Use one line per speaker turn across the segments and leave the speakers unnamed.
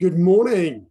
Good morning.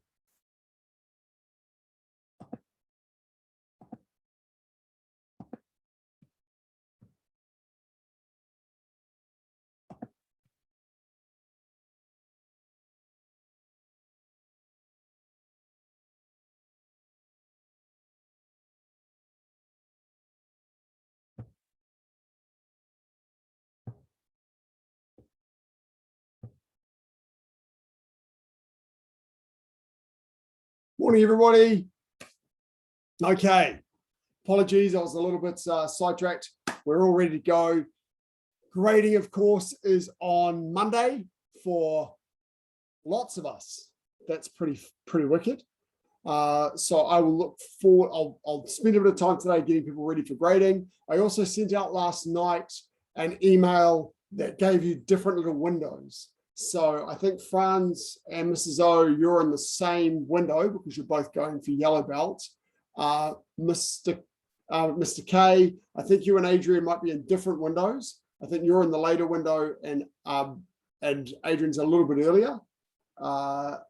Morning, everybody. Okay, apologies, I was a little bit sidetracked. We're all ready to go. Grading, of course, is on Monday for lots of us. That's pretty wicked. So I will look forward. I'll spend a bit of time today getting people ready for grading. I also sent out last night an email that gave you different little windows. So I think Franz and Mrs. O, you're in the same window because you're both going for yellow belt. Mr. K, I think you and Adrian might be in different windows. I think you're in the later window and Adrian's a little bit earlier.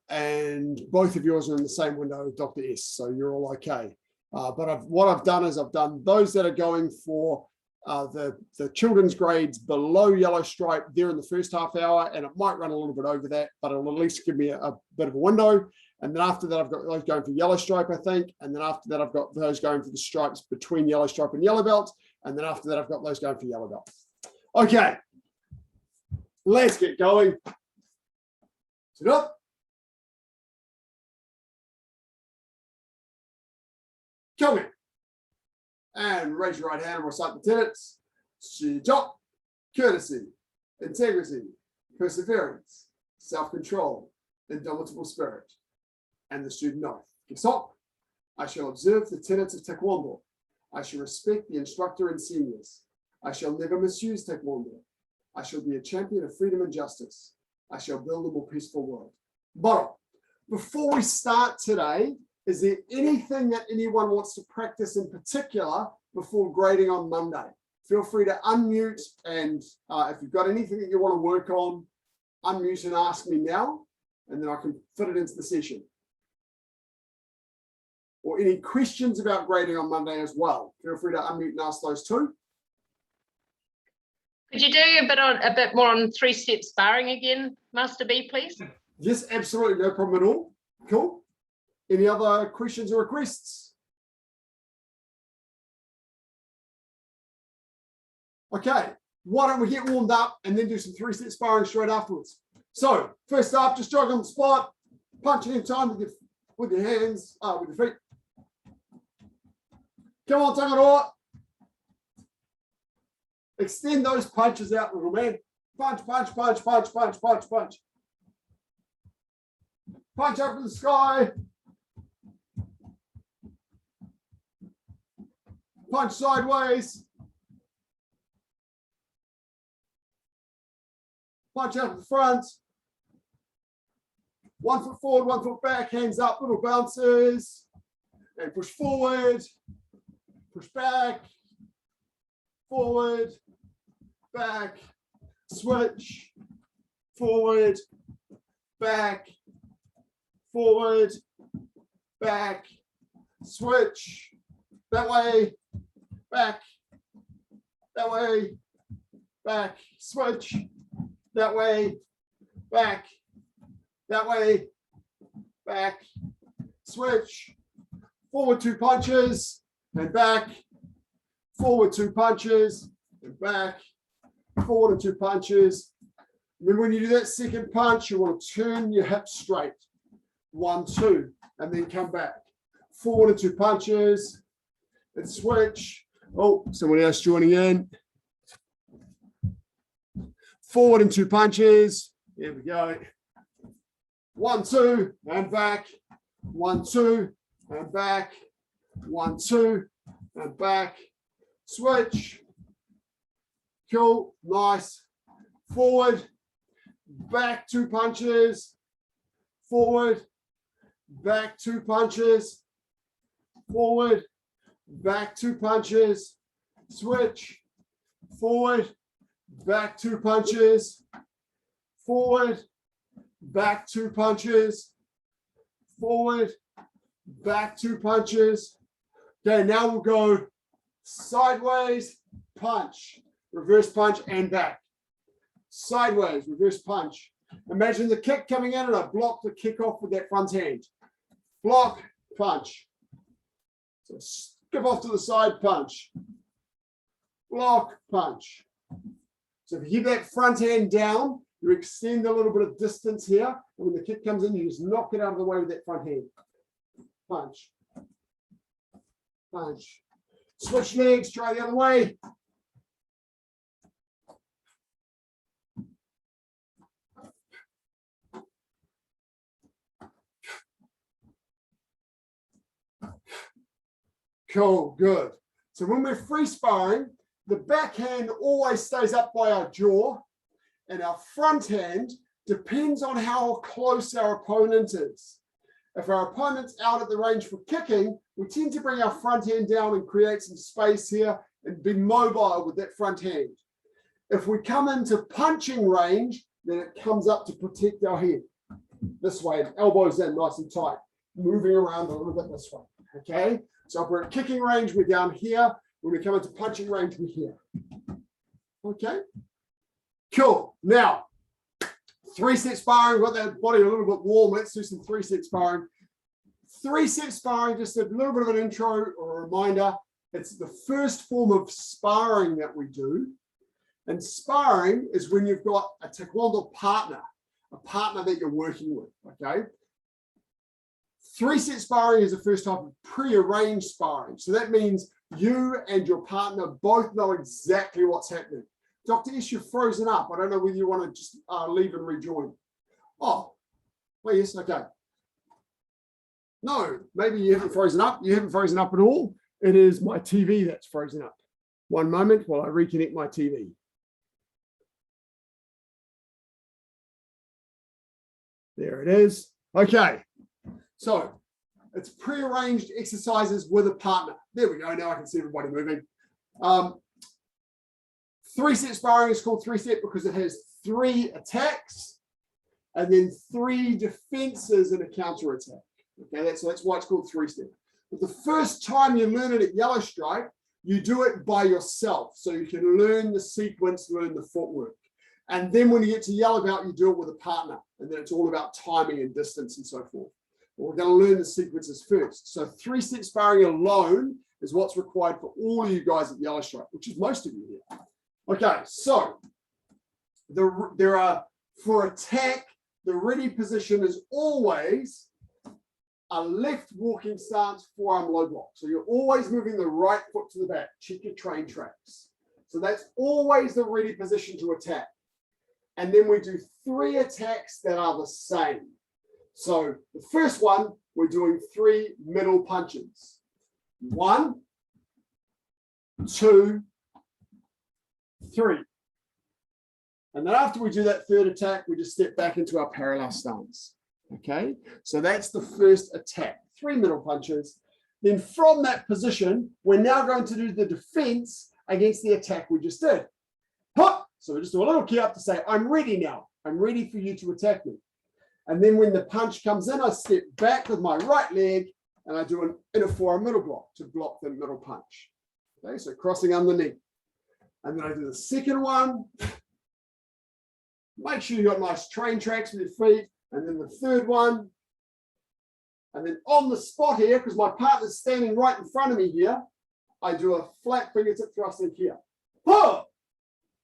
And both of yours are in the same window with Dr. S, so you're all okay. But what I've done is I've done those that are going for the children's grades below yellow stripe there in the first half hour, and it might run a little bit over that, but it'll at least give me a bit of a window. And then after that, I've got those going for yellow stripe, I think. And then after that, I've got those going for the stripes between yellow stripe and yellow belt. And then after that, I've got those going for yellow belt. Okay, let's get going. Sit up. Come in. And raise your right hand and recite the tenets. Shijok, courtesy, integrity, perseverance, self-control, indomitable spirit. And the student oath. Kisok, I shall observe the tenets of Taekwondo. I shall respect the instructor and seniors. I shall never misuse Taekwondo. I shall be a champion of freedom and justice. I shall build a more peaceful world. But before we start today, is there anything that anyone wants to practice in particular before grading on Monday? Feel free to unmute, and if you've got anything that you want to work on, unmute and ask me now, and then I can fit it into the session. Or any questions about grading on Monday as well. Feel free to unmute and ask those too.
Could you do a bit more on three-step sparring again, Master B, please?
Yes, absolutely, no problem at all. Cool. Any other questions or requests? Okay, why don't we get warmed up and then do some three-step sparring straight afterwards. So first up, just jog on the spot, punching in time with your hands, with your feet. Come on, Tangaroa. Extend those punches out, little man. Punch, punch, punch, punch, punch, punch, punch. Punch up in the sky. Punch sideways. Punch out to the front. 1 foot forward, 1 foot back, hands up, little bounces. And push forward, push back, forward, back, switch, forward, back, forward, back, switch, that way, back, that way, back, switch, that way, back, that way, back, switch, forward 2 punches, and back, forward 2 punches, and back, forward and 2 punches. Remember, when you do that second punch, you want to turn your hips straight. 1, 2, and then come back. Forward and 2 punches, and switch. Oh, someone else joining in. Forward and 2 punches. Here we go. 1, 2, and back. 1, 2, and back. 1, 2, and back. Switch. Cool, nice. Forward, back 2 punches. Forward, back 2 punches. Forward, back 2 punches. Switch. Forward, back 2 punches. Forward, back 2 punches. forward, back 2 punches. Okay, now we'll go sideways, punch, reverse punch, and back. Sideways, reverse punch. Imagine the kick coming in and I block the kick off with that front hand. Block, punch. So skip off to the side, punch. Block, punch. So if you keep that front hand down, you extend a little bit of distance here. And when the kick comes in, you just knock it out of the way with that front hand. Punch. Punch. Switch legs, try the other way. Cool, good. So when we're free sparring, the backhand always stays up by our jaw, and our front hand depends on how close our opponent is. If our opponent's out at the range for kicking, we tend to bring our front hand down and create some space here and be mobile with that front hand. If we come into punching range, then it comes up to protect our head. This way, elbows in nice and tight, moving around a little bit this way, okay? So if we're at kicking range, we're down here. When we come into punching range, we're here. Okay, cool. Now, 3-set sparring, got that body a little bit warm. Let's do some 3-set sparring. 3-set sparring, just a little bit of an intro or a reminder. It's the first form of sparring that we do. And sparring is when you've got a taekwondo partner, a partner that you're working with, okay? 3-set sparring is the first type of pre-arranged sparring. So that means you and your partner both know exactly what's happening. Dr. Ish, you've frozen up. I don't know whether you want to just leave and rejoin. Oh, well, yes, okay. No, maybe you haven't frozen up. You haven't frozen up at all. It is my TV that's frozen up. One moment while I reconnect my TV. There it is. Okay. So it's pre-arranged exercises with a partner. There we go. Now I can see everybody moving. 3-set sparring is called 3-set because it has 3 attacks and then 3 defenses and a counter attack. Okay, that's why it's called 3-set. But the first time you learn it at Yellow Stripe, you do it by yourself. So you can learn the sequence, learn the footwork. And then when you get to Yellow Belt, you do it with a partner. And then it's all about timing and distance and so forth. But we're going to learn the sequences first. So 3-set sparring alone is what's required for all of you guys at Yellow Stripe, which is most of you here. Okay, so there are, for attack, the ready position is always a left walking stance, forearm low block. So you're always moving the right foot to the back. Check your train tracks. So that's always the ready position to attack. And then we do 3 attacks that are the same. So the first one, we're doing 3 middle punches. 1, 2, 3. And then after we do that third attack, we just step back into our parallel stance. Okay, so that's the first attack, 3 middle punches. Then from that position, we're now going to do the defense against the attack we just did. So we just do a little key up to say, I'm ready now. I'm ready for you to attack me. And then when the punch comes in, I step back with my right leg and I do an inner forearm middle block to block the middle punch. Okay, so crossing underneath. And then I do the second one. Make sure you've got nice train tracks with your feet. And then the third one. And then on the spot here, because my partner's standing right in front of me here, I do a flat fingertip thrust in here.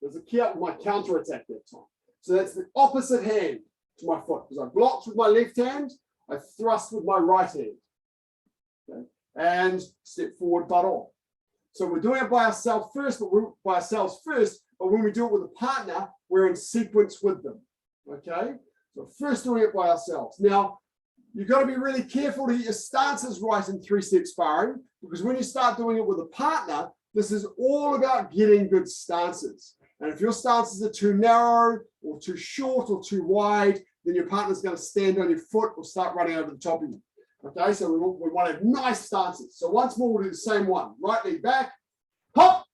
There's a key up with my counter attack that time. So that's the opposite hand to my foot. Because I blocked with my left hand, I thrust with my right hand. Okay? And step forward, butt off. So we're doing it by ourselves first, but when we do it with a partner, we're in sequence with them. Okay? So first doing it by ourselves. Now, you've got to be really careful to get your stances right in 3-set sparring, because when you start doing it with a partner, this is all about getting good stances. And if your stances are too narrow or too short or too wide, then your partner's going to stand on your foot or start running over the top of you. Okay, so we want to have nice stances. So once more, we'll do the same one. Right leg back, hop.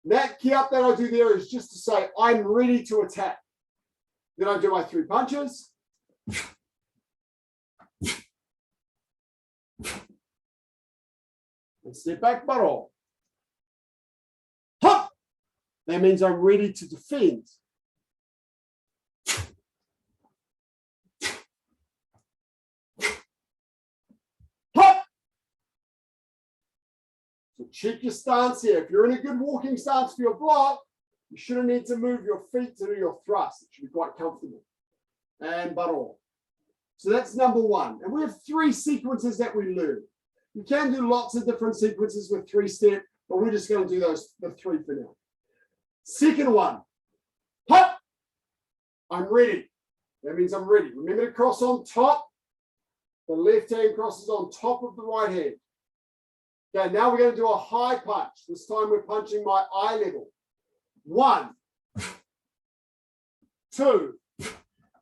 That key up that I do there is just to say, I'm ready to attack. Then I do my 3 punches. And step back, butt off. Hop! That means I'm ready to defend. Hop! So check your stance here. If you're in a good walking stance for your block, you shouldn't need to move your feet to do your thrust. It should be quite comfortable. And butt off. So that's number one. And we have 3 sequences that we learn. You can do lots of different sequences with 3-step, but we're just going to do the 3 for now. Second one, hop. I'm ready. That means I'm ready. Remember to cross on top. The left hand crosses on top of the right hand. Okay, now we're going to do a high punch. This time we're punching my eye level. 1, 2,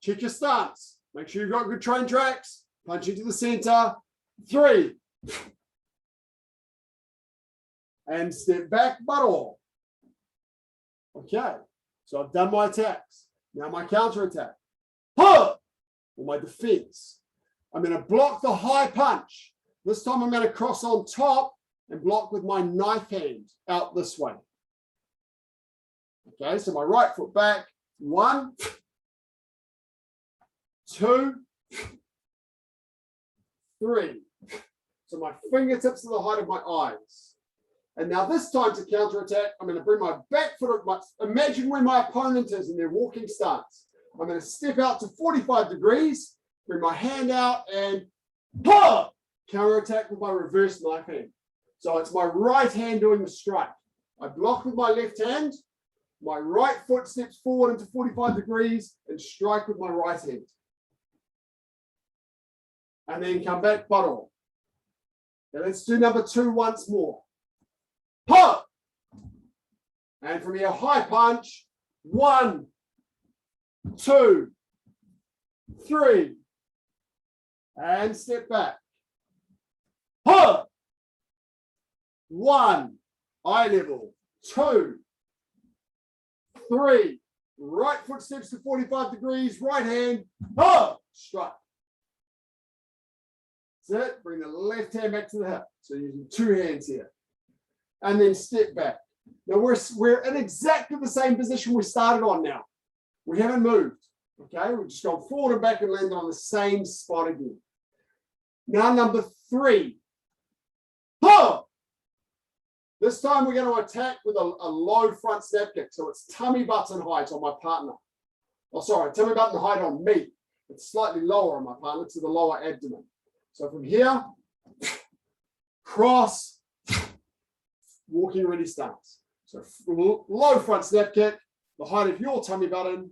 check your stance. Make sure you've got good train tracks. Punch into the center. 3. And step back, butt off. Okay, so I've done my attacks. Now my counter attack. Huh! Or my defense. I'm going to block the high punch. This time I'm going to cross on top and block with my knife hand out this way. Okay, so my right foot back. 1, 2, 3. So my fingertips to the height of my eyes. And now this time to counterattack, I'm going to bring my back foot, imagine where my opponent is in their walking stance. I'm going to step out to 45 degrees, bring my hand out and counterattack with my reverse knife hand. So it's my right hand doing the strike. I block with my left hand, my right foot steps forward into 45 degrees and strike with my right hand. And then come back, butt off. Now let's do number 2 once more. Pop! And from here, high punch. 1, 2, 3. And step back. Pop! 1, eye level. 2, 3. Right foot steps to 45 degrees. Right hand. Pop! Strike. That's it. Bring the left hand back to the hip. So using 2 hands here. And then step back. Now we're in exactly the same position we started on now. We haven't moved. Okay, we've just gone forward and back and landed on the same spot again. Now number 3. Oh! This time we're going to attack with a low front snap kick. So it's tummy button height on my partner. Oh, sorry, tummy button height on me. It's slightly lower on my partner to the lower abdomen. So from here, cross, walking ready stance. So low front snap kick, the height of your tummy button.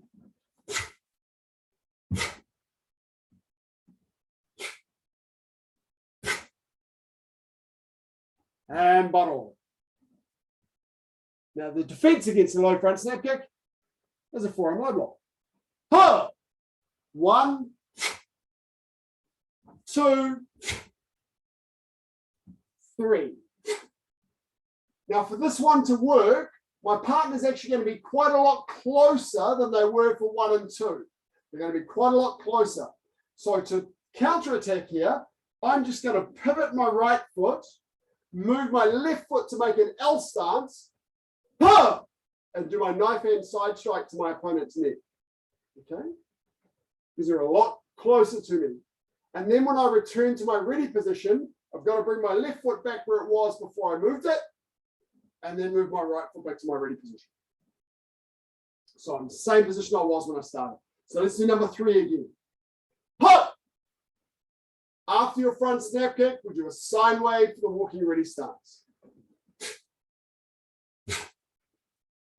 And butt off. Now the defense against the low front snap kick is a forearm low block. Huh! 1, 2, 3. Now for this one to work, my partner's actually going to be quite a lot closer than they were for 1 and 2. They're going to be quite a lot closer. So to counterattack here, I'm just going to pivot my right foot, move my left foot to make an L stance, and do my knife hand side strike to my opponent's neck. Okay? Because they're a lot closer to me. And then when I return to my ready position, I've got to bring my left foot back where it was before I moved it, and then move my right foot back to my ready position. So I'm in the same position I was when I started. So let's do number 3 again. Hop! After your front snap kick, we'll do a sine wave for the walking ready stance.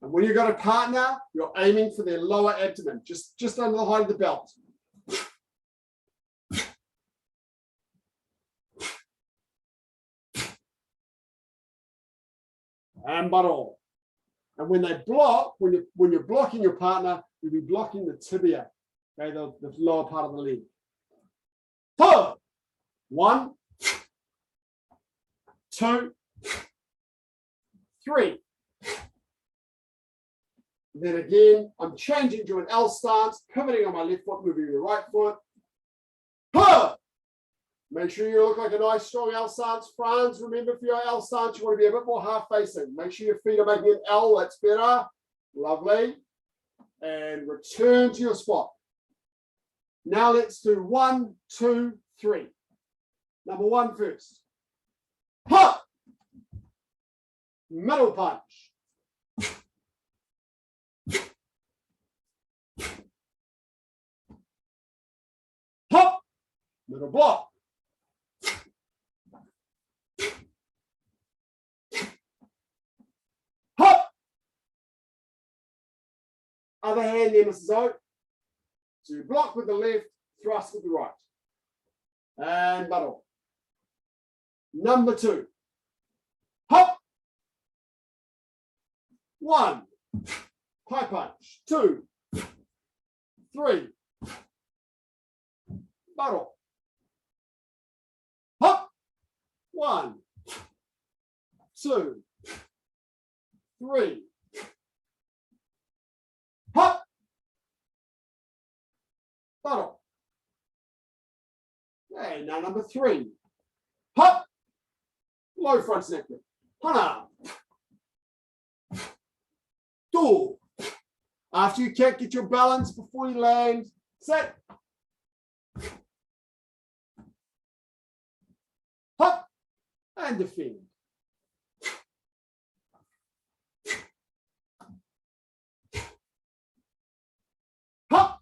And when you've got a partner, you're aiming for their lower abdomen, just under the height of the belt. And butt off. And when they block, when you're blocking your partner, you'll be blocking the tibia, okay, the lower part of the leg. 1, 2, 3. Then again, I'm changing to an L stance, pivoting on my left foot, moving the right foot. Make sure you look like a nice strong L stance, Franz. Remember, for your L stance, you want to be a bit more half facing. Make sure your feet are making an L. That's better. Lovely. And return to your spot. Now let's do 1, 2, 3. Number 1 first. Hop. Middle punch. Hop. Middle block. Hop. Other hand there, Mrs. O. So you block with the left, thrust with the right. And muddle. Number 2. Hop. 1. High punch. 2. 3. Muddle. Hop. 1. 2. 3. Hop. Muddle. Okay, now number 3. Hop. Low front snapkick. Hana. 2. After you kick, get your balance before you land. Set. Hop. And defend. Hop.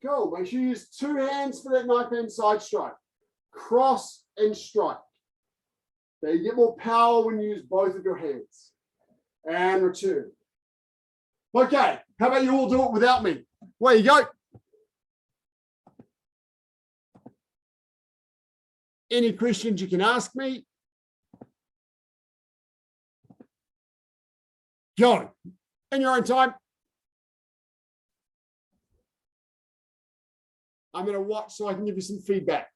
Go. Make sure you use 2 hands for that knife hand side strike. Cross and strike. Now you get more power when you use both of your hands. And return. Okay, how about you all do it without me? Where you go. Any questions you can ask me? Go. In your own time. I'm going to watch so I can give you some feedback.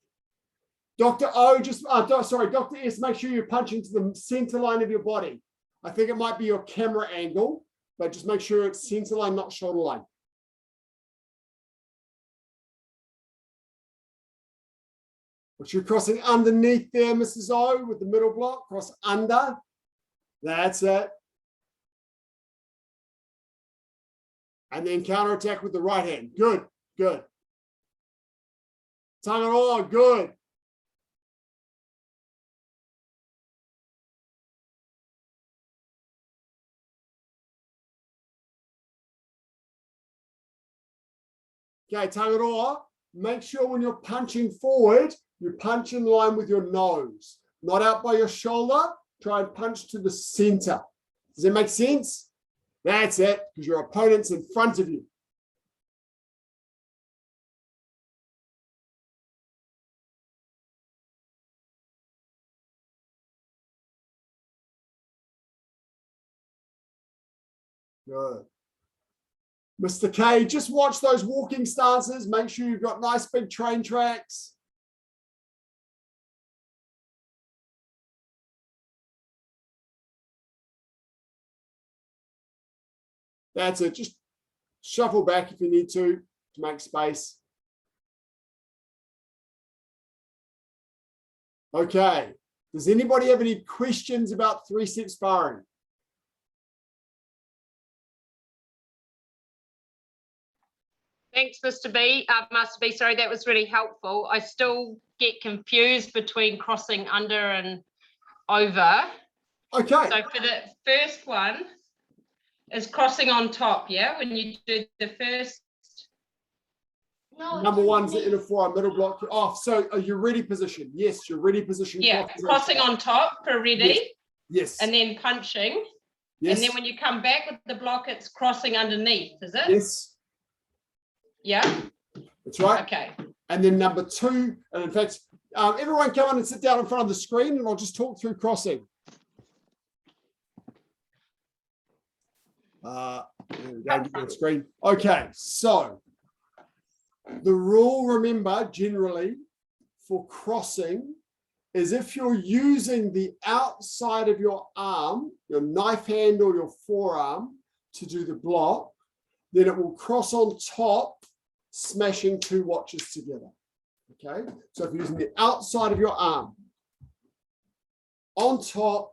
Dr. O, Dr. S, make sure you're punching to the center line of your body. I think it might be your camera angle, but just make sure it's center line, not shoulder line. But you're crossing underneath there, Mrs. O, with the middle block. Cross under. That's it. And then counterattack with the right hand. Good, good. Tongue it all, good. Okay, tongue it all. Make sure when you're punching forward, you punch in line with your nose, not out by your shoulder. Try and punch to the center. Does that make sense? That's it, because your opponent's in front of you. Good. Mr. K, just watch those walking stances. Make sure you've got nice big train tracks. That's it. Just shuffle back if you need to make space. Okay. Does anybody have any questions about 3-step sparring?
Thanks, Mr. B. Master B, sorry, that was really helpful. I still get confused between crossing under and over.
Okay.
So for the first one is crossing on top, yeah? When you do the first. No,
number 1's the inner forearm, middle block. Oh, so are you ready position? Yes, you're ready position.
Yeah, crossing on top for ready.
Yes.
And then punching.
Yes.
And then when you come back with the block, it's crossing underneath, is it?
Yes.
Yeah.
That's right.
Okay.
And then number 2, and in fact, everyone come on and sit down in front of the screen and I'll just talk through crossing. There we go, get the screen. Okay, so the rule, remember, generally for crossing is if you're using the outside of your arm, your knife hand or your forearm to do the block, then it will cross on top, smashing 2 watches together. Okay, so if you're using the outside of your arm on top,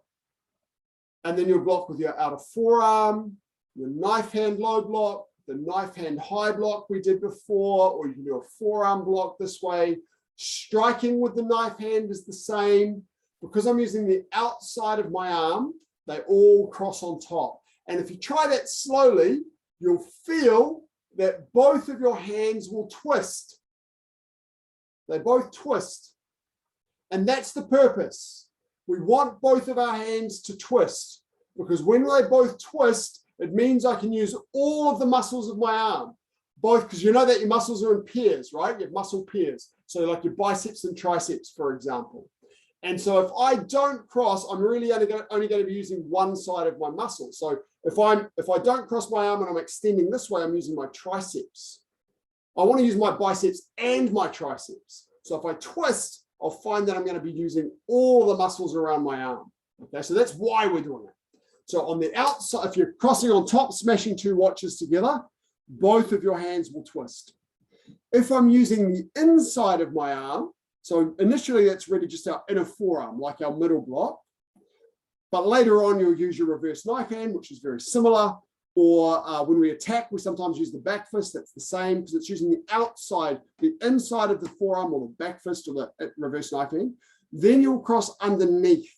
and then you'll block with your outer forearm, your knife hand low block, the knife hand high block we did before, or you can do a forearm block this way. Striking with the knife hand is the same. Because I'm using the outside of my arm, they all cross on top. And if you try that slowly, you'll feel that both of your hands will twist. They both twist. And that's the purpose. We want both of our hands to twist, because when they both twist, it means I can use all of the muscles of my arm, both, because you know that your muscles are in pairs, right? You have muscle pairs. So like your biceps and triceps, for example. And so if I don't cross, I'm really only going to be using one side of my muscle. So if I don't cross my arm and I'm extending this way, I'm using my triceps. I want to use my biceps and my triceps. So if I twist, I'll find that I'm going to be using all the muscles around my arm. Okay, so that's why we're doing it. So on the outside, if you're crossing on top, smashing two watches together, both of your hands will twist. If I'm using the inside of my arm, so initially that's really just our inner forearm, like our middle block. But later on, you'll use your reverse knife hand, which is very similar. Or when we attack, we sometimes use the back fist. That's the same, because it's using the outside, the inside of the forearm, or the back fist, or the reverse knife hand. Then you'll cross underneath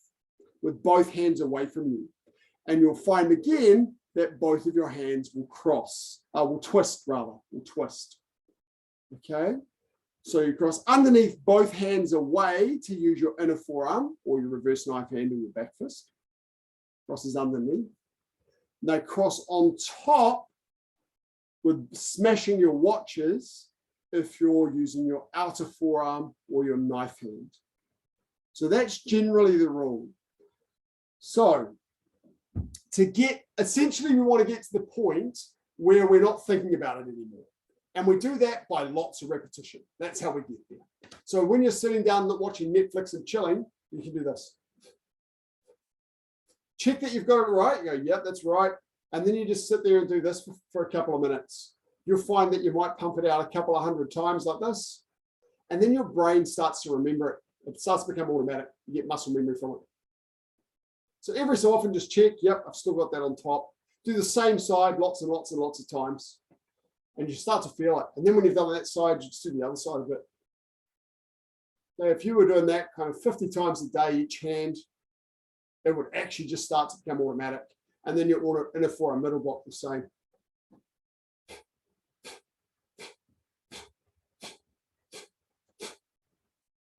with both hands away from you. And you'll find again that both of your hands will cross, will twist. Okay? So you cross underneath, both hands away to use your inner forearm or your reverse knife hand or your back fist. Crosses underneath. They cross on top with smashing your watches if you're using your outer forearm or your knife hand. So that's generally the rule. So essentially we want to get to the point where we're not thinking about it anymore. And we do that by lots of repetition. That's how we get there. So when you're sitting down watching Netflix and chilling, you can do this. Check that you've got it right. You go, yep, that's right. And then you just sit there and do this for a couple of minutes. You'll find that you might pump it out a couple of hundred times like this. And then your brain starts to remember it. It starts to become automatic. You get muscle memory from it. So every so often, just check, yep, I've still got that on top. Do the same side lots and lots and lots of times. And you start to feel it. And then when you've done that side, you just do the other side of it. Now, if you were doing that kind of 50 times a day each hand, it would actually just start to become automatic. And then your inner forearm middle block the same.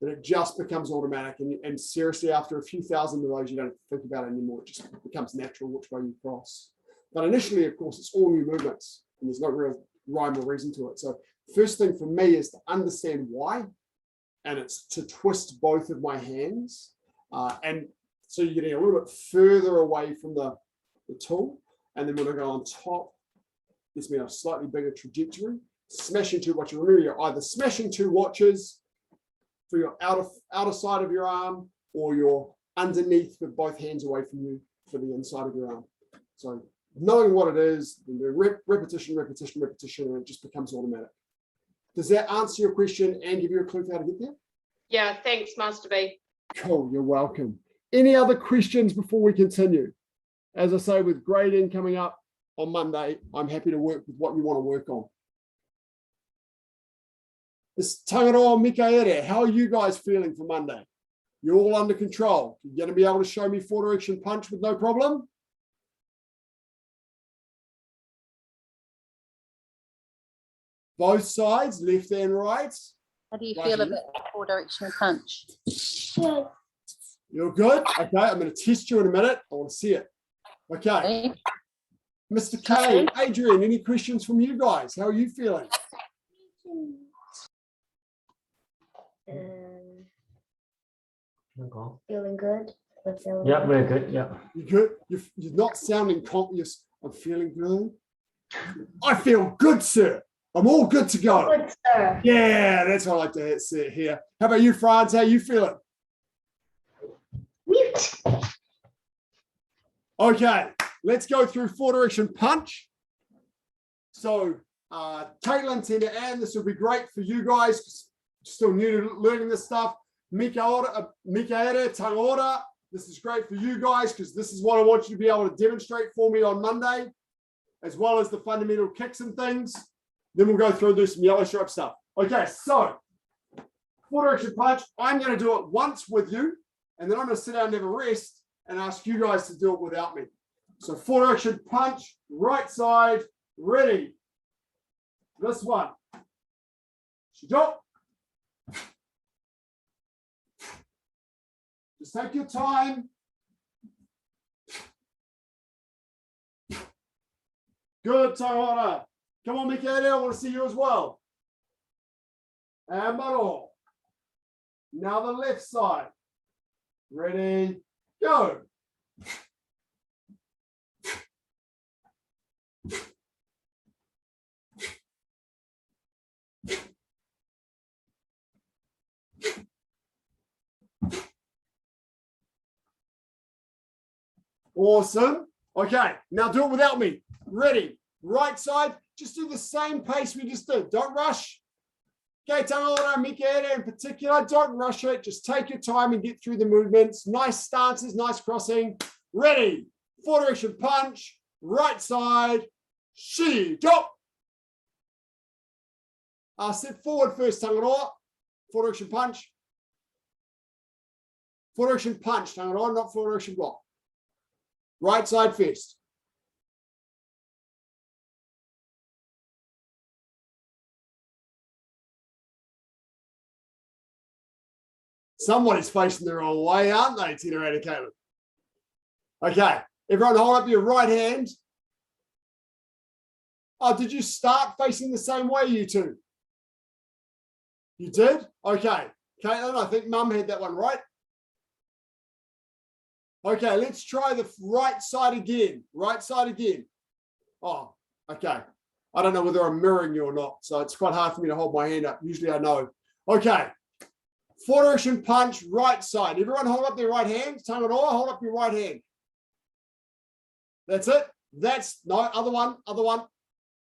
And it just becomes automatic. And seriously, after a few thousand of those, you don't think about it anymore. It just becomes natural which way you cross. But initially, of course, it's all new movements. And there's no real rhyme or reason to it. So first thing for me is to understand why. And it's to twist both of my hands. And so you're getting a little bit further away from the tool. And then when I go on top, gives me a slightly bigger trajectory. Smashing two watches. Remember, you're either smashing two watches for your outer side of your arm, or you're underneath with both hands away from you for the inside of your arm. So knowing what it is, repetition, repetition, repetition, and it just becomes automatic. Does that answer your question and give you a clue for how to get there?
Yeah, thanks, Master B.
Cool, you're welcome. Any other questions before we continue? As I say, with grading coming up on Monday, I'm happy to work with what you want to work on. This Tangaroa Mikaere, how are you guys feeling for Monday? You're all under control. You're going to be able to show me four direction punch with no problem? Both sides, left and right.
How do you feel about the four directional punch?
Good.
You're good? Okay, I'm going to test you in a minute. I want to see it. Okay. Mr. K, Adrian, any questions from you guys? How are you feeling?
Feeling good.
Yeah, very good. Yeah.
You good? You're not sounding confident. I'm feeling good. I feel good, sir. I'm all good to go.
Good, sir.
Yeah, that's what I like to see here. How about you, Franz? How you feeling?
Mute.
Okay, let's go through four direction punch. So, Caitlin, Tina, Ann, this will be great for you guys. still new to learning this stuff. Mikaere, Tangaora. This is great for you guys because this is what I want you to be able to demonstrate for me on Monday, as well as the fundamental kicks and things. Then we'll go through and do some yellow stripe stuff. Okay, so foot direction punch. I'm going to do it once with you, and then I'm going to sit down and have a rest and ask you guys to do it without me. So foot direction punch, right side, ready. This one. Stop. Just take your time. Good, Tahara. Come on, Mikaela, I want to see you as well. And Maro. Now the left side. Ready, go. Awesome. Okay, now do it without me. Ready, right side. Just do the same pace we just did. Don't rush. Okay, Tangaora, Mikaela in particular, don't rush it. Just take your time and get through the movements. Nice stances, nice crossing. Ready, foot direction punch, right side, shi, drop. Step forward first, Tangaora. Foot direction punch. Foot direction punch, Tangaora, not foot direction block. Right side first. Somebody's facing the wrong way, aren't they, Tina and Caleb? Okay, everyone hold up your right hand. Oh, did you start facing the same way, you two? You did? Okay. Caitlin, I think Mum had that one right. Okay, let's try the right side again. Right side again. Oh, okay. I don't know whether I'm mirroring you or not, so it's quite hard for me to hold my hand up. Usually I know. Okay. Foot direction punch, right side. Everyone hold up their right hand. Tangaroa, hold up your right hand. That's it. That's, no, other one, other one.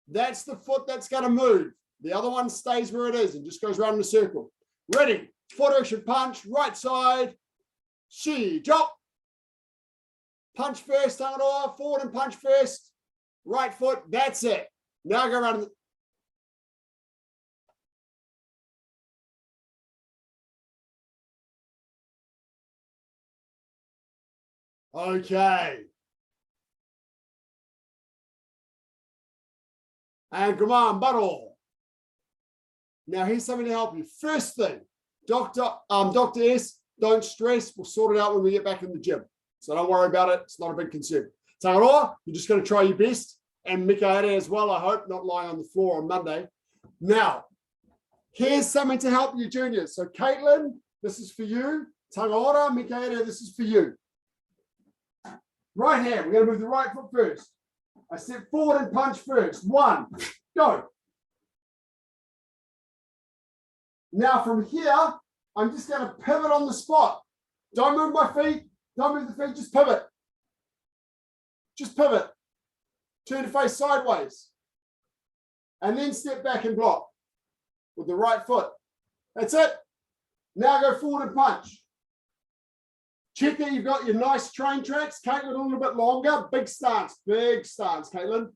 That's the foot that's going to move. The other one stays where it is and just goes around in a circle. Ready. Foot direction punch, right side. Shi, drop. Punch first, Tangaroa, forward and punch first. Right foot, that's it. Now go around. Okay. And come on, Buttle. Now here's something to help you. First thing, Dr. S, don't stress. We'll sort it out when we get back in the gym. So don't worry about it. It's not a big concern. Tangaroa, you're just going to try your best. And Mikaere as well, I hope, not lying on the floor on Monday. Now, here's something to help you juniors. So Caitlin, this is for you. Tangaroa, Mikaere, this is for you. Right hand, we're going to move the right foot first. I step forward and punch first. 1, go. Now from here, I'm just going to pivot on the spot. Don't move my feet. Don't move the feet, just pivot. Just pivot. Turn to face sideways. And then step back and block with the right foot. That's it. Now go forward and punch. Check that you've got your nice train tracks. Caitlin, a little bit longer. Big stance, Caitlin.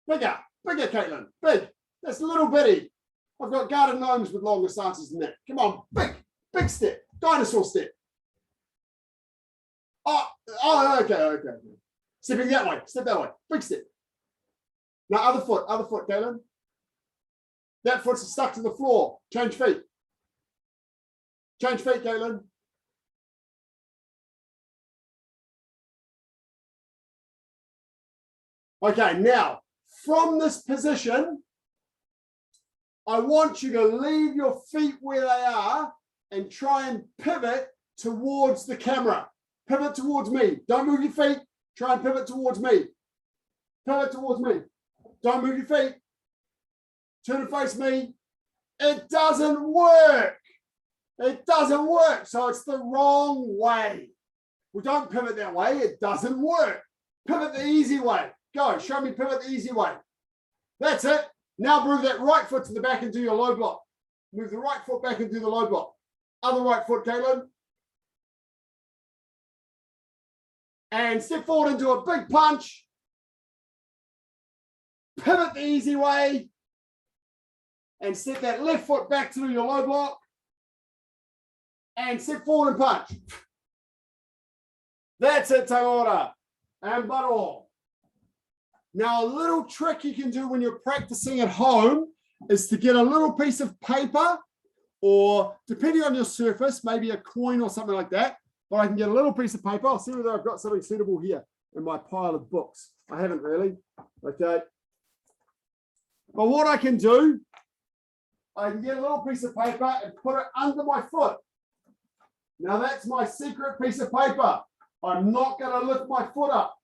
Bigger, Caitlin. Big. That's a little bitty. I've got garden gnomes with longer stances than that. Come on, big step. Dinosaur step. Oh, okay. Stepping that way. Step that way. Big step. Now, other foot, Caitlin. That foot's stuck to the floor. Change feet. Change feet, Caitlin. Okay, now, from this position, I want you to leave your feet where they are and try and pivot towards the camera. Pivot towards me. Don't move your feet. Try and pivot towards me. Pivot towards me. Don't move your feet. Turn and face me. It doesn't work. It doesn't work. So it's the wrong way. We don't pivot that way. It doesn't work. Pivot the easy way. Go. Show me pivot the easy way. That's it. Now move that right foot to the back and do your low block. Move the right foot back and do the low block. Other right foot, Caitlin. And step forward into a big punch. Pivot the easy way. And step that left foot back to do your low block. And step forward and punch. That's it, Taora. And baro. Now, a little trick you can do when you're practicing at home is to get a little piece of paper, or depending on your surface, maybe a coin or something like that. But I can get a little piece of paper. I'll see whether I've got something suitable here in my pile of books. I haven't really. Okay. But what I can do, I can get a little piece of paper and put it under my foot. Now that's my secret piece of paper. I'm not going to lift my foot up.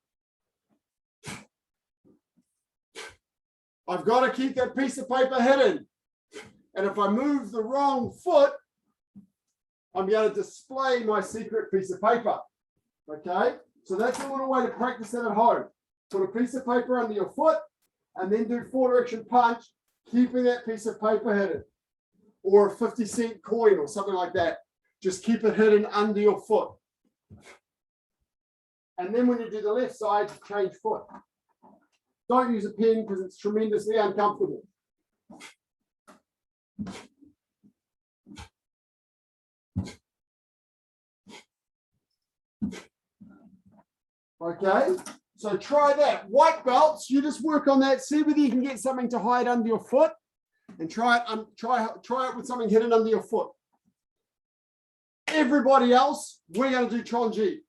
I've got to keep that piece of paper hidden. And if I move the wrong foot, I'm going to display my secret piece of paper. Okay? So that's a little way to practice that at home. Put a piece of paper under your foot and then do forward direction punch, keeping that piece of paper hidden. Or a 50-cent coin or something like that. Just keep it hidden under your foot. And then when you do the left side, change foot. Don't use a pen because it's tremendously uncomfortable. Okay, so try that. White belts, you just work on that. See whether you can get something to hide under your foot, and try it with something hidden under your foot. Everybody else, we're going to do Chon-Ji.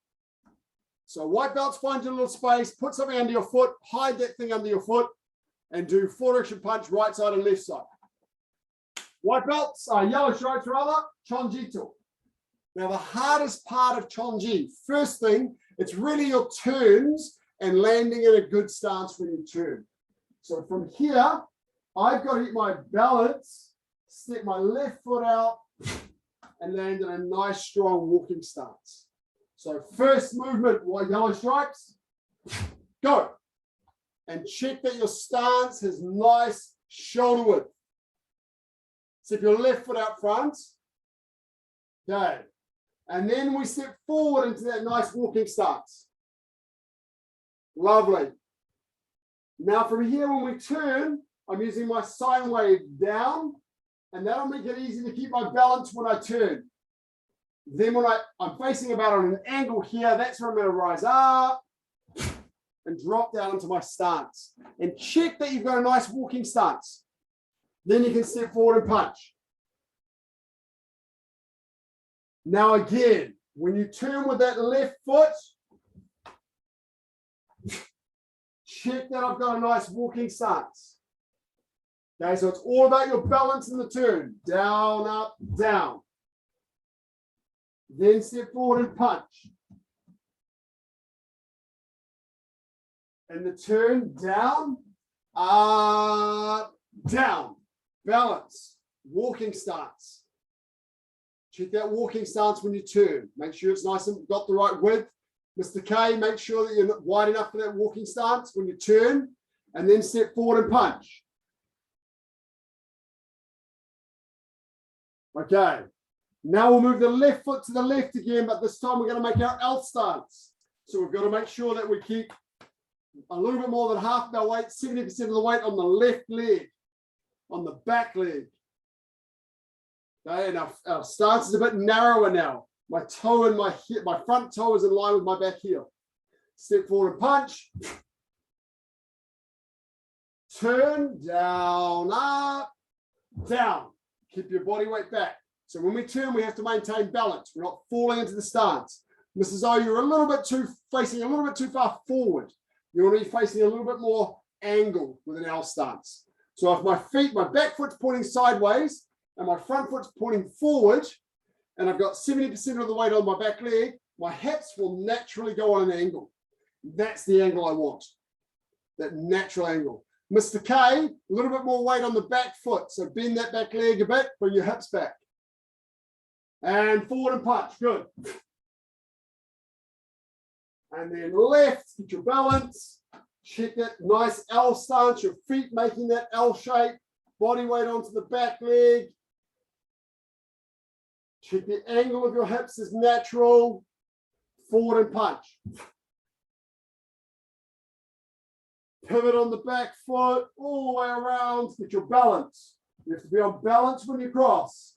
So white belts, find your little space, put something under your foot, hide that thing under your foot, and do forward direction punch, right side and left side. White belts, yellow stripes rather, Chon-Ji. Now the hardest part of Chon-Ji, first thing, it's really your turns and landing in a good stance when you turn. So from here, I've got to hit my balance, step my left foot out, and land in a nice strong walking stance. So first movement, yellow stripes, go. And check that your stance has nice shoulder width. Step your left foot out front. Okay. And then we step forward into that nice walking stance. Lovely. Now from here, when we turn, I'm using my sine wave down, and that'll make it easy to keep my balance when I turn. Then when I'm facing about on an angle here, that's where I'm going to rise up and drop down into my stance. And check that you've got a nice walking stance. Then you can step forward and punch. Now again, when you turn with that left foot, check that I've got a nice walking stance. Okay, so it's all about your balance in the turn. Down, up, down. Then step forward and punch. And the turn, down, up, down. Balance, walking stance. Check that walking stance when you turn. Make sure it's nice and got the right width. Mr. K, make sure that you're wide enough for that walking stance when you turn, and then step forward and punch. Okay, now we'll move the left foot to the left again, but this time we're going to make our L stance. So we've got to make sure that we keep a little bit more than half of our weight, 70% of the weight on the left leg, on the back leg. Okay, and our stance is a bit narrower now. My toe and my front toe is in line with my back heel. Step forward and punch. Turn, down, up, down. Keep your body weight back. So when we turn, we have to maintain balance. We're not falling into the stance. Mrs. O, you're facing a little bit too far forward. You want to be facing a little bit more angle with an L stance. So if my back foot's pointing sideways and my front foot's pointing forward, and I've got 70% of the weight on my back leg, my hips will naturally go on an angle. That's the angle I want, that natural angle. Mr. K, a little bit more weight on the back foot. So bend that back leg a bit, bring your hips back. And forward and punch, good. And then left, get your balance. Check that nice L stance, your feet making that L shape. Body weight onto the back leg. Check the angle of your hips is natural. Forward and punch. Pivot on the back foot all the way around. Get your balance. You have to be on balance when you cross.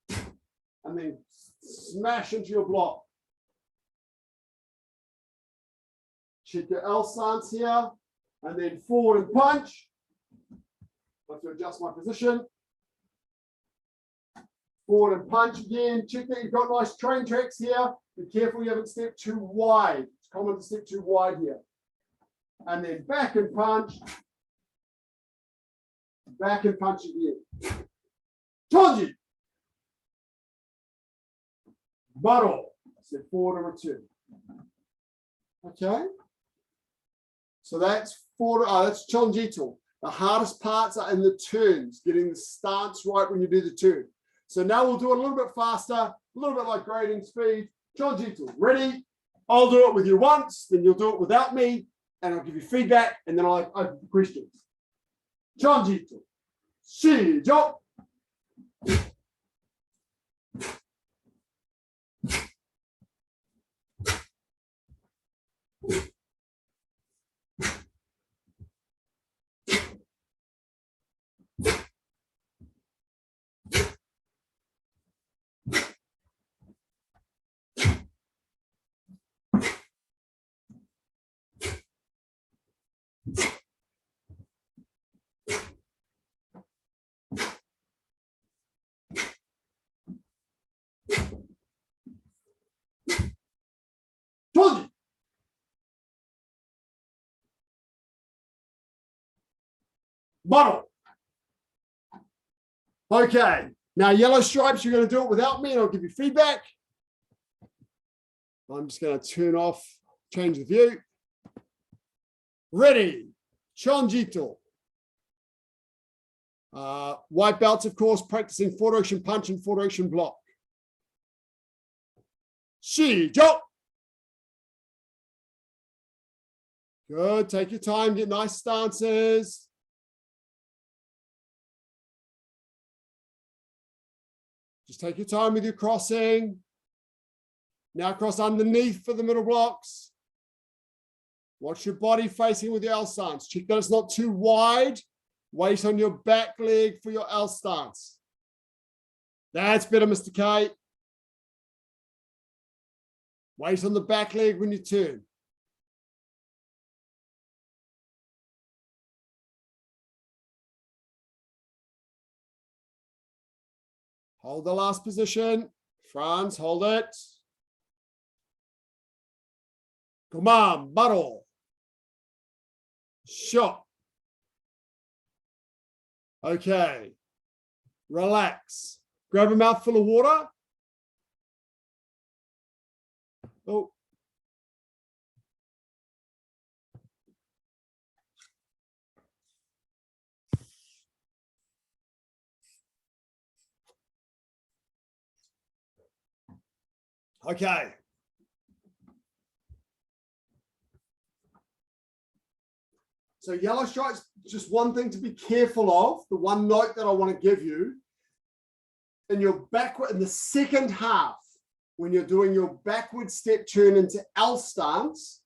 And then smash into your block. Check your L stance here. And then forward and punch. I have to adjust my position. Forward and punch again. Check that you've got nice train tracks here. Be careful you haven't stepped too wide. It's common to step too wide here. And then back and punch. Back and punch again. Chon-Ji. Buttle. Step forward and return. Okay. So that's forward. That's Chon-Ji tool. The hardest parts are in the turns, getting the stance right when you do the turn. So now we'll do it a little bit faster, a little bit like grading speed. Chon-Ji tool. Ready? I'll do it with you once, then you'll do it without me, and I'll give you feedback, and then I'll open for questions. Chon-Ji tool. 시작. Chon-Ji. Bottle. Okay, now yellow stripes, you're going to do it without me and I'll give you feedback. I'm just going to turn off, change the view. Ready. Chon-Ji tool. White belts, of course, practicing four direction punch and four direction block. 시작. Good. Take your time. Get nice stances. Just take your time with your crossing. Now cross underneath for the middle blocks. Watch your body facing with your L stance. Check that it's not too wide. Weight on your back leg for your L stance. That's better, Mr. K. Weight on the back leg when you turn. Hold the last position. Franz, hold it. Come on, battle. Shot. Okay. Relax. Grab a mouthful of water. Oh. Okay. So yellow stripes, just one thing to be careful of, the one note that I want to give you, in your backward, in the second half, when you're doing your backward step turn into L stance,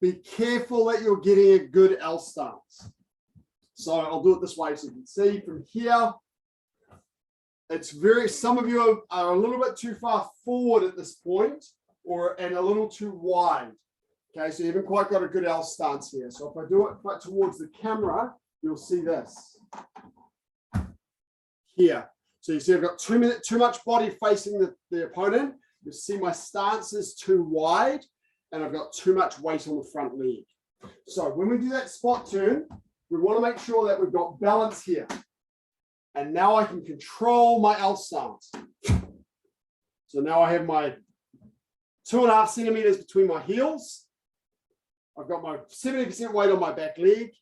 be careful that you're getting a good L stance. So I'll do it this way so you can see from here. It's some of you are a little bit too far forward at this point, and a little too wide. Okay, so you haven't quite got a good L stance here. So if I do it towards the camera, you'll see this here. So you see I've got too much body facing the opponent. You see my stance is too wide and I've got too much weight on the front leg. So when we do that spot turn, we want to make sure that we've got balance here. And now I can control my L stance. So now I have my 2.5 centimeters between my heels. I've got my 70% weight on my back leg,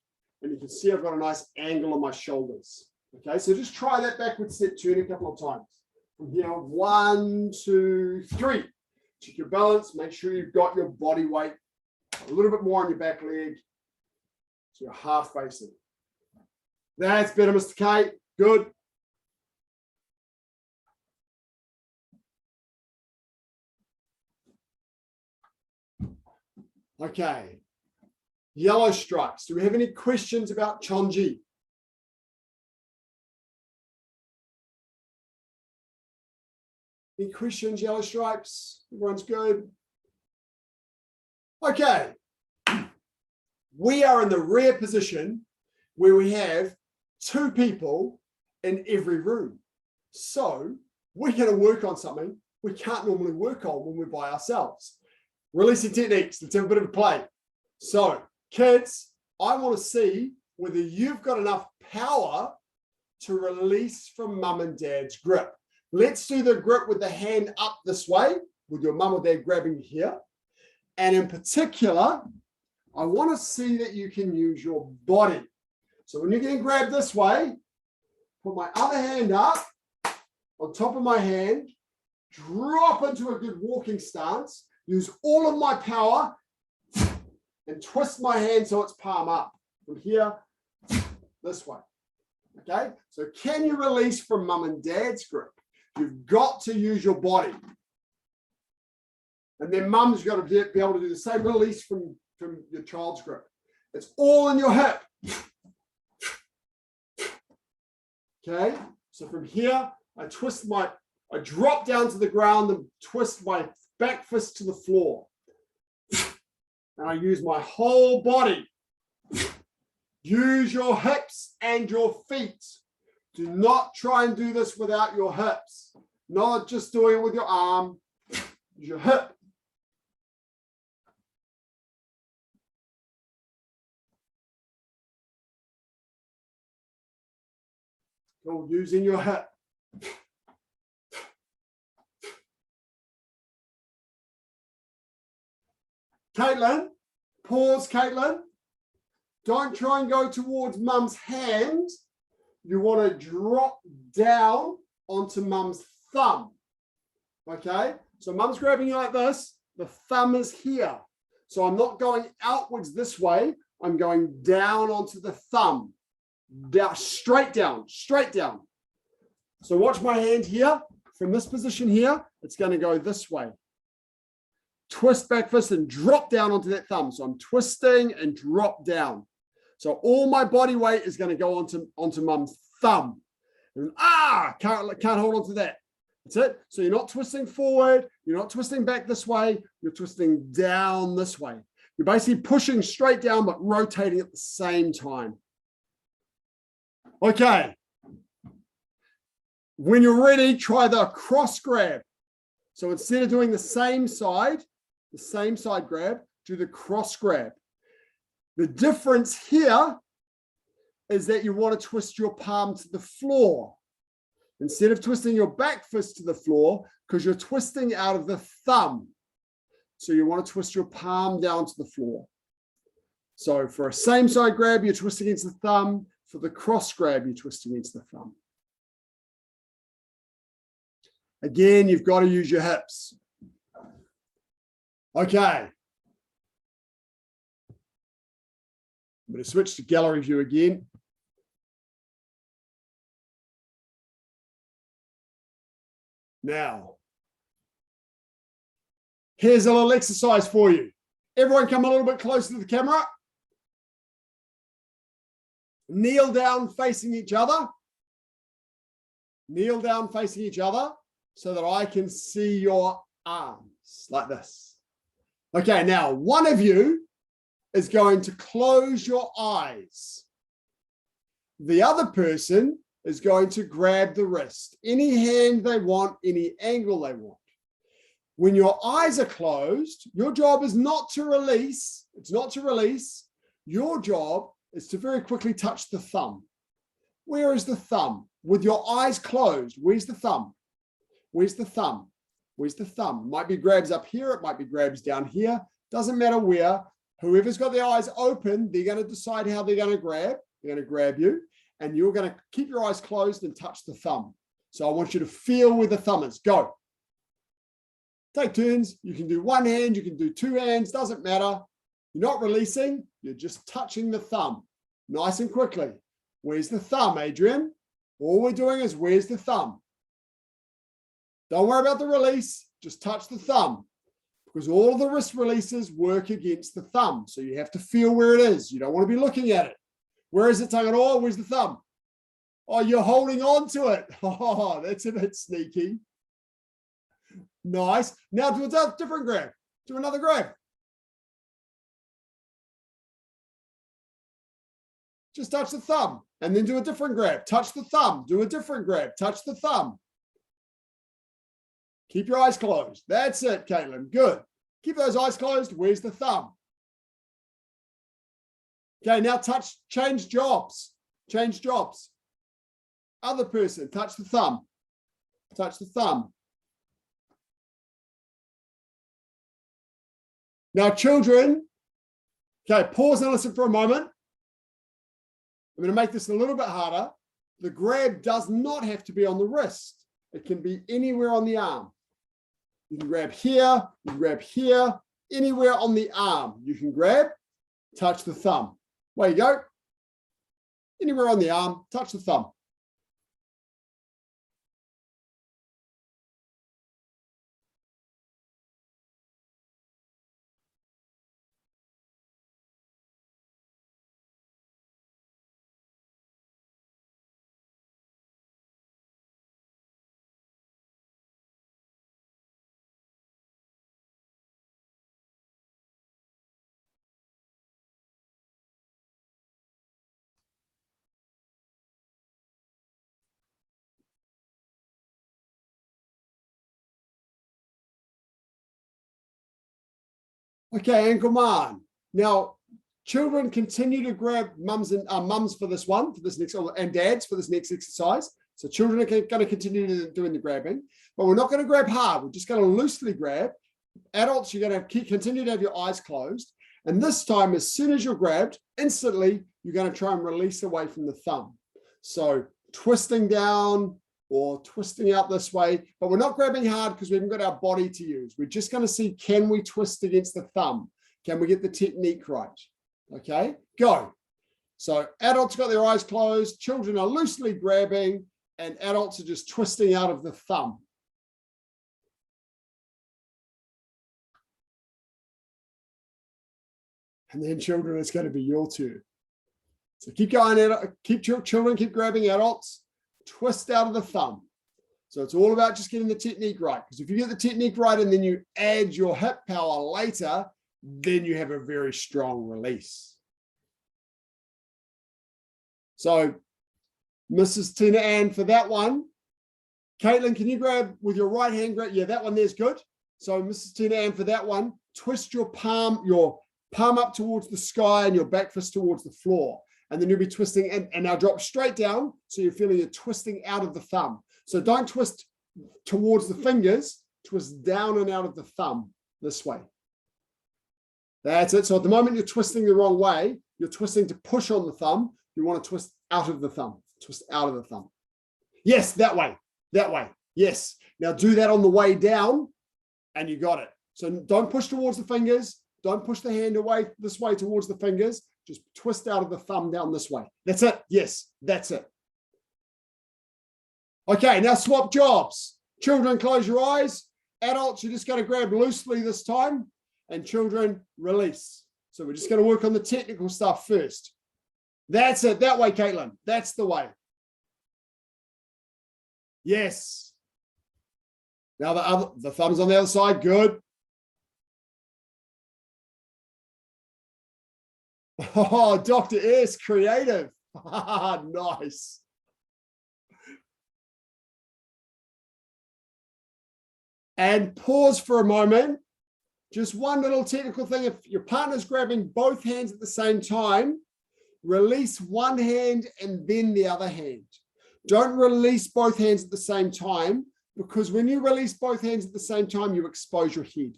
and you can see I've got a nice angle on my shoulders. Okay, so just try that backward step turn a couple of times. From here, 1, 2, 3. Check your balance, make sure you've got your body weight a little bit more on your back leg, so you're half facing. That's better, Mr. K. Good. Okay. Yellow stripes. Do we have any questions about Chon-Ji? Any questions, yellow stripes? Everyone's good? Okay. We are in the rare position where we have 2 people in every room. So we're going to work on something we can't normally work on when we're by ourselves. Releasing techniques. Let's have a bit of a play. So kids, I want to see whether you've got enough power to release from mum and dad's grip. Let's do the grip with the hand up this way, with your mum or dad grabbing here. And in particular, I want to see that you can use your body. So when you're getting grabbed this way, put my other hand up on top of my hand, drop into a good walking stance, use all of my power, and twist my hand so it's palm up. From here, this way. Okay? So can you release from mum and dad's grip? You've got to use your body. And then mum's got to be able to do the same release from your child's grip. It's all in your hip. Okay? So from here, I drop down to the ground and twist my back fist to the floor. And I use my whole body. Use your hips and your feet. Do not try and do this without your hips. Not just doing it with your arm. Use your hip. Cool. Using your hip. Caitlin, pause, Caitlin. Don't try and go towards mum's hand. You want to drop down onto mum's thumb. Okay? So mum's grabbing you like this. The thumb is here. So I'm not going outwards this way. I'm going down onto the thumb. Down, straight down, straight down. So watch my hand here. From this position here, it's going to go this way. Twist back fist and drop down onto that thumb. So I'm twisting and drop down. So all my body weight is going to go onto mum's thumb. And can't hold on to that. That's it. So you're not twisting forward. You're not twisting back this way. You're twisting down this way. You're basically pushing straight down, but rotating at the same time. Okay. When you're ready, try the cross grab. So instead of doing the same side grab, do the cross grab. The difference here is that you want to twist your palm to the floor instead of twisting your back fist to the floor, because you're twisting out of the thumb. So you want to twist your palm down to the floor. So for a same side grab, you're twisting against the thumb. For the cross grab, you're twisting against the thumb. Again, you've got to use your hips. Okay. I'm going to switch to gallery view again. Now, here's a little exercise for you. Everyone come a little bit closer to the camera. Kneel down facing each other. Kneel down facing each other so that I can see your arms like this. Okay, now one of you is going to close your eyes. The other person is going to grab the wrist, any hand they want, any angle they want. When your eyes are closed, your job is not to release. It's not to release. Your job is to very quickly touch the thumb. Where is the thumb? With your eyes closed, where's the thumb? Where's the thumb? Where's the thumb? It might be grabs up here. It might be grabs down here. Doesn't matter where. Whoever's got their eyes open, they're going to decide how they're going to grab. They're going to grab you. And you're going to keep your eyes closed and touch the thumb. So I want you to feel where the thumb is. Go. Take turns. You can do one hand. You can do two hands. Doesn't matter. You're not releasing. You're just touching the thumb. Nice and quickly. Where's the thumb, Adrian? All we're doing is where's the thumb? Don't worry about the release. Just touch the thumb. because all of the wrist releases work against the thumb. So you have to feel where it is. You don't want to be looking at it. Where is it, tongue? Oh, where's the thumb? Oh, you're holding on to it. Oh, that's a bit sneaky. Nice. Now do a different grab. Do another grab. Just touch the thumb and then do a different grab. Touch the thumb. Do a different grab. Touch the thumb. Keep your eyes closed. That's it, Caitlin. Good. Keep those eyes closed. Where's the thumb? Okay, now change jobs. Change jobs. Other person, touch the thumb. Touch the thumb. Now, children, okay, pause and listen for a moment. I'm going to make this a little bit harder. The grab does not have to be on the wrist. It can be anywhere on the arm. You can grab here, you can grab here, anywhere on the arm. You can grab, touch the thumb. There you go. Anywhere on the arm, touch the thumb. Okay, and come on. Now, children continue to grab mums and mums for this one, for this next, and dads for this next exercise. So children are going to continue doing the grabbing, but we're not going to grab hard. We're just going to loosely grab. Adults, you're going to continue to have your eyes closed. And this time, as soon as you're grabbed, instantly, you're going to try and release away from the thumb. So twisting down or twisting out this way, but we're not grabbing hard because we haven't got our body to use. We're just going to see, can we twist against the thumb? Can we get the technique right? Okay, go. So adults got their eyes closed, children are loosely grabbing, and adults are just twisting out of the thumb. And then children, it's going to be your turn. So keep going, keep children, keep grabbing adults, twist out of the thumb. So it's all about just getting the technique right. Because if you get the technique right and then you add your hip power later, then you have a very strong release. So Mrs. Tina Ann for that one. Caitlin, can you grab with your right hand? Yeah, that one there's good. So Mrs. Tina Ann for that one, twist your palm up towards the sky and your back fist towards the floor. And then you'll be twisting and now drop straight down. So you're feeling you're twisting out of the thumb. So don't twist towards the fingers, twist down and out of the thumb this way. That's it. So at the moment you're twisting the wrong way, you're twisting to push on the thumb. You want to twist out of the thumb, twist out of the thumb. Yes, that way, that way. Yes. Now do that on the way down and you got it. So don't push towards the fingers. Don't push the hand away this way towards the fingers. Just twist out of the thumb down this way. That's it. Yes, that's it. Okay, now swap jobs. Children, close your eyes. Adults, you're just going to grab loosely this time. And children, release. So we're just going to work on the technical stuff first. That's it. That way, Caitlin. That's the way. Yes. Now the thumb's on the other side. Good. Oh, Dr. S, creative. Nice. And pause for a moment. Just one little technical thing. If your partner's grabbing both hands at the same time, release one hand and then the other hand. Don't release both hands at the same time, because when you release both hands at the same time, you expose your head.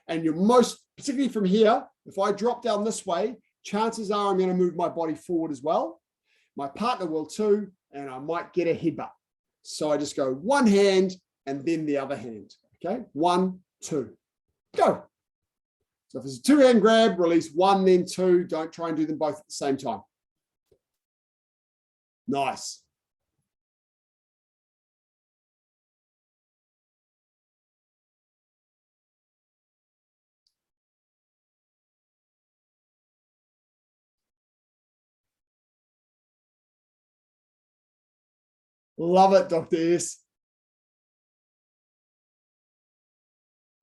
And you're particularly from here, if I drop down this way, chances are I'm going to move my body forward as well. My partner will too, and I might get a headbutt. So I just go one hand and then the other hand. Okay, 1, 2, go. So if it's a two-hand grab, release one, then two. Don't try and do them both at the same time. Nice. Love it, Dr. S.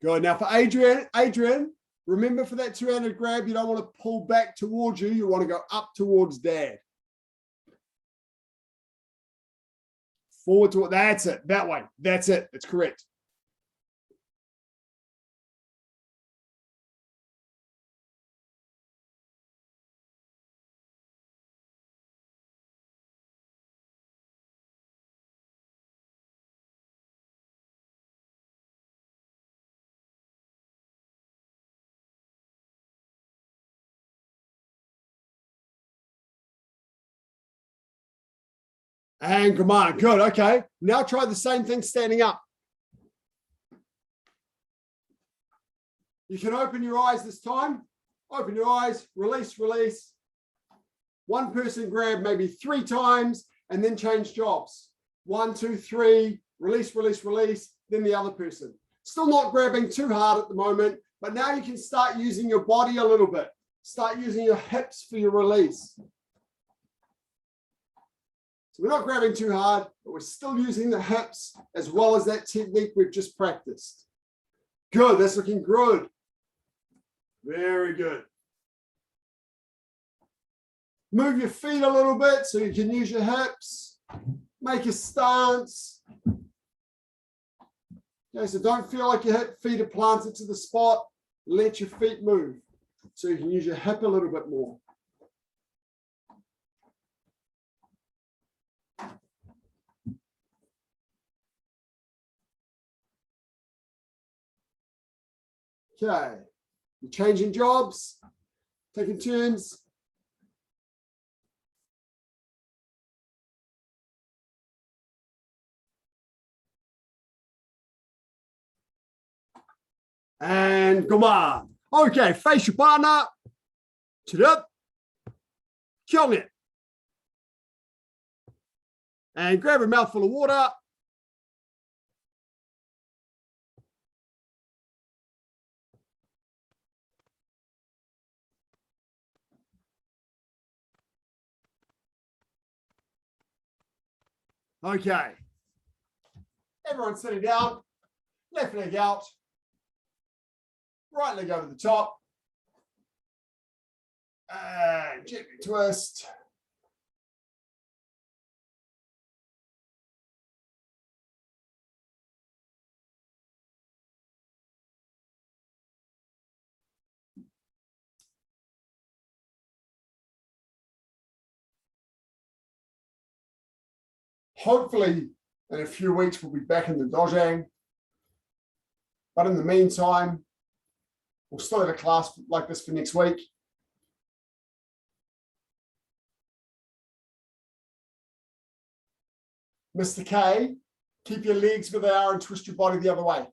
Good. Now for Adrian, remember for that two-handed grab, you don't want to pull back towards you. You want to go up towards dad. Forward to it. That's it. That way. That's it. That's correct. And come on. Good. Okay. Now try the same thing standing up. You can open your eyes this time. Open your eyes. Release, release. One person grab maybe 3 times and then change jobs. 1, 2, 3. Release, release, release. Then the other person. Still not grabbing too hard at the moment, but now you can start using your body a little bit. Start using your hips for your release. So we're not grabbing too hard, but we're still using the hips as well as that technique we've just practiced. Good, that's looking good. Very good. Move your feet a little bit so you can use your hips. Make a stance. Okay, so don't feel like your feet are planted to the spot. Let your feet move so you can use your hip a little bit more. Okay, you're changing jobs, taking turns. And come on. Okay, face your partner. Chin up. Kill it. And grab a mouthful of water. Okay. Everyone sitting down. Left leg out. Right leg over the top. And gently twist. Hopefully, in a few weeks, we'll be back in the dojang. But in the meantime, we'll still have a class like this for next week. Mr. K, keep your legs where they are and twist your body the other way.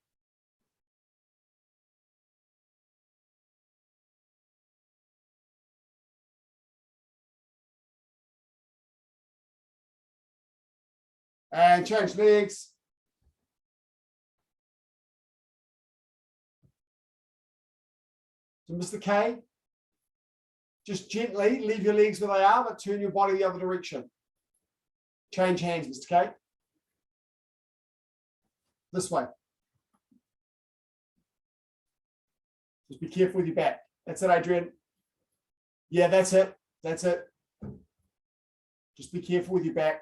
And change legs. So Mr. K, just gently leave your legs where they are, but turn your body the other direction. Change hands, Mr. K. This way. Just be careful with your back. That's it, Adrian. Yeah, that's it. That's it. Just be careful with your back.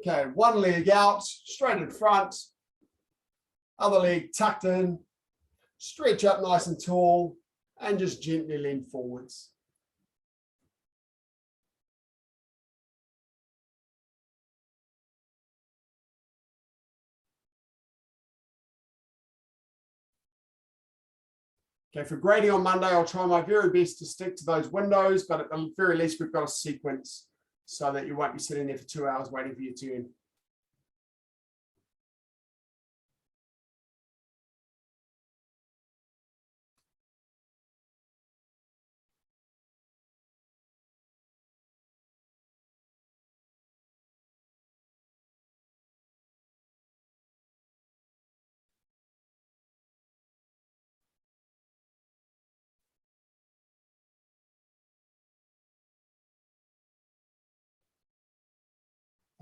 Okay, one leg out, straight in front. Other leg tucked in. Stretch up nice and tall and just gently lean forwards. Okay, for grading on Monday, I'll try my very best to stick to those windows, but at the very least, we've got a sequence so that you won't be sitting there for 2 hours waiting for your turn.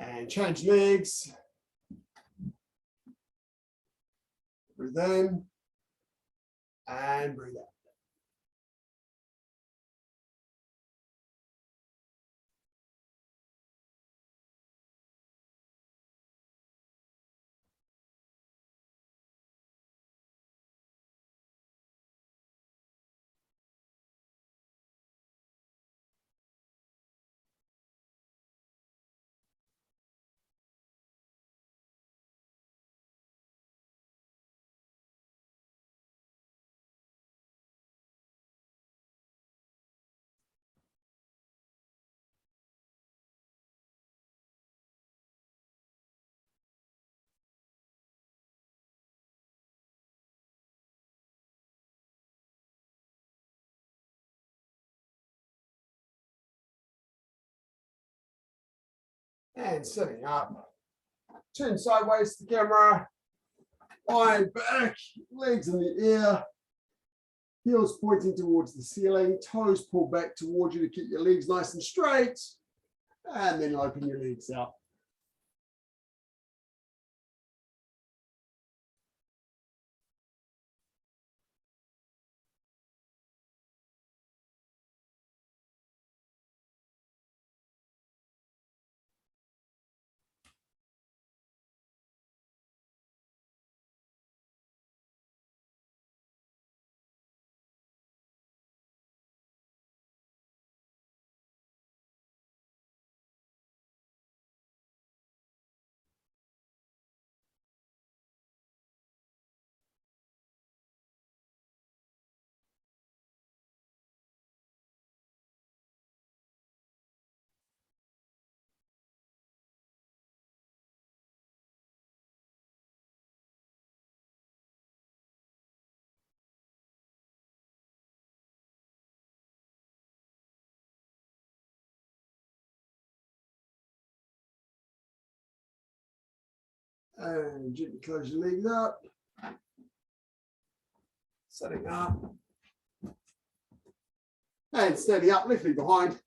And change legs. Breathe in and breathe out. And sitting up, turn sideways to the camera, eye back, legs in the air, heels pointing towards the ceiling, toes pull back towards you to keep your legs nice and straight, and then open your legs out. And gently close your legs up. Sitting up. And standing up, left leg behind.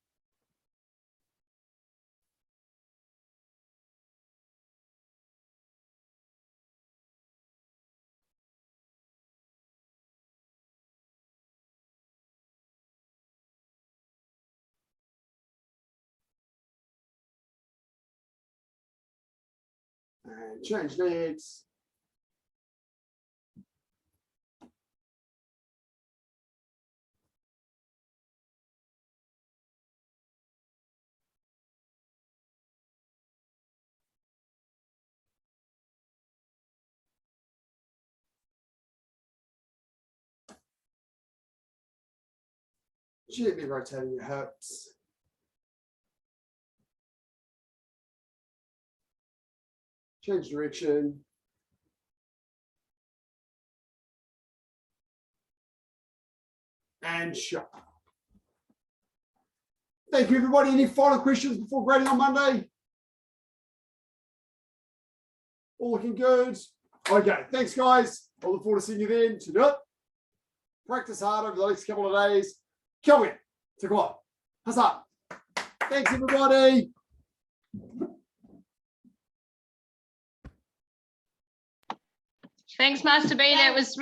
And change legs. Gently rotating your hips. Change direction. And shut. Thank you, everybody. Any final questions before grading on Monday? All looking good. Okay, thanks, guys. I look forward to seeing you then. To practice hard over the next couple of days. Kia ora. Te koa. Hasa. Thanks, everybody.
Thanks, Master B. That was